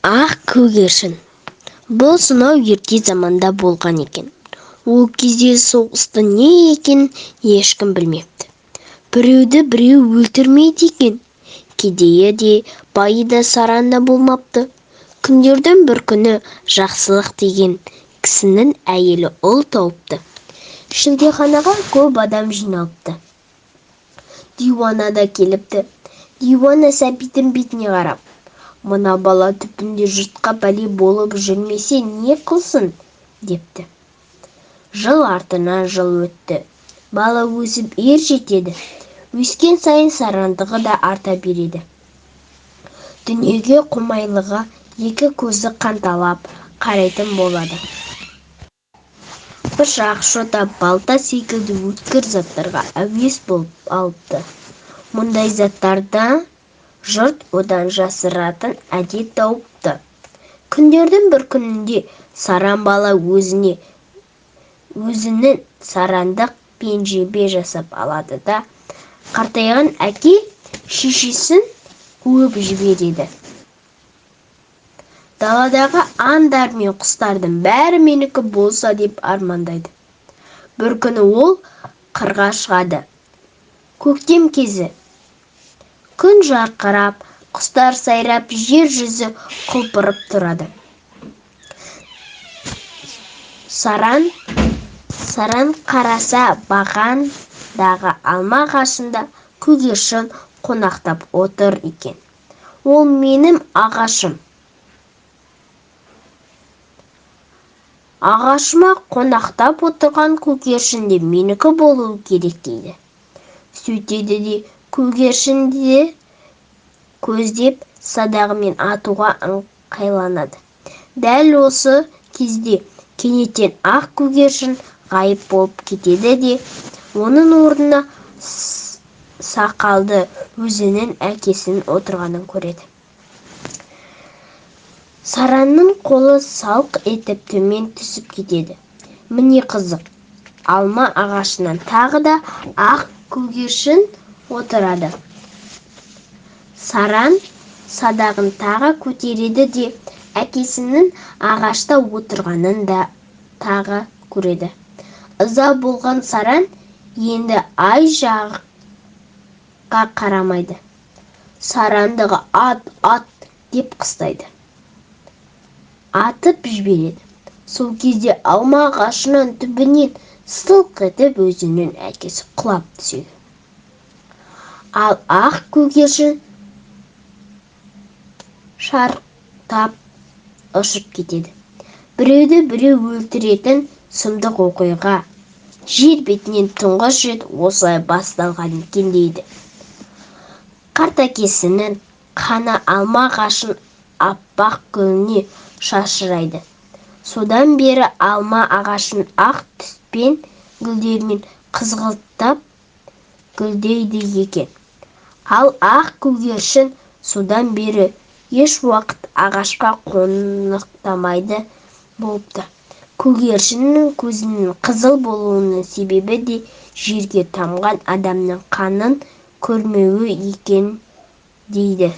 Ақ көгершін. Бұл сонау ерте заманда болған екен. Ол кезде соғыстың не екенін ешкім білмепті. Біреуді біреу өлтірмейді екен. Кедейі де, байы да, сараны да болмапты. Күндердің бір күні Жақсылық деген кісінің әйелі ұл тауыпты. Шілдеханаға көп адам жиналыпты. Диуана да келіпті. Диуана сәбидің бетіне қарап: «Мына бала түбінде жұртқа бәле болып жүрмесе не қылсын?» депті. Жыл артынан жыл өтті. Бала өсіп ер жетеді. Өскен сайын сарандығы да арта береді. Дүниеге құмайлығы екі көзі қанталап қарайтын болады. Пышақ, шота, балта секілді өткір заттарға әуес болып алыпты. Мұндай заттарда жұрт одан жасыратын әдет тауыпты. Күндердің бір күнінде саран бала өзінің сарандық пен жебе жасап алады да қартайған әке шешесін қуып жібереді. Даладағы аңдар мен құстардың бәрі менікі болса деп армандайды. Бір күні ол қырға шығады. Көктем кезі. Күн жарқырап, құстар сайрап, жер жүзі құлпырып тұрады. Саран қараса, бағандағы алма ағашында көгершін қонақтап отыр екен. Ол менің ағашым. Ағашыма қонақтап отырған көгершін де менікі болуы керек дейді. Сөйтеді де көгершінді көздеп садағымен атуға ыңғайланады. Дәл осы кезде кенеттен ақ көгершін ғайып болып кетеді де оның орнына сақалды өзінің әкесінің отырғанын көреді. Саранның қолы салық етіп төмен түсіп кетеді. Міне қызық, алма ағашынан тағы да ақ көгершін отырады. Саран садағын тағы көтереді де әкесінің ағашта отырғанын да тағы көреді. Ыза болған саран енді ай жаққа қарамайды. Сарандығы ат деп қыстайды. Атып жібереді. Сол кезде алма ағашынан түбінен сылқ етіп өзінің әкесі құлап түседі. Ал ақ көгершін шарықтап ұшып кетеді. Біреуді біреу өлтіретін сұмдық оқиға жер бетінен тұңғыш рет осылай басталған екен дейді. Қарт әкесінің қаны алма ағашын аппақ гүліне шашырайды. Содан бері алма ағашын ақ түспен гүлдермен қызғылттап гүлдейді екен. Ал ақ көгершін содан бері еш уақыт ағашқа қонақтамайды болыпты. Көгершіннің көзінің қызыл болуының себебі де жерге тамған адамның қанын көрмеуі екен дейді.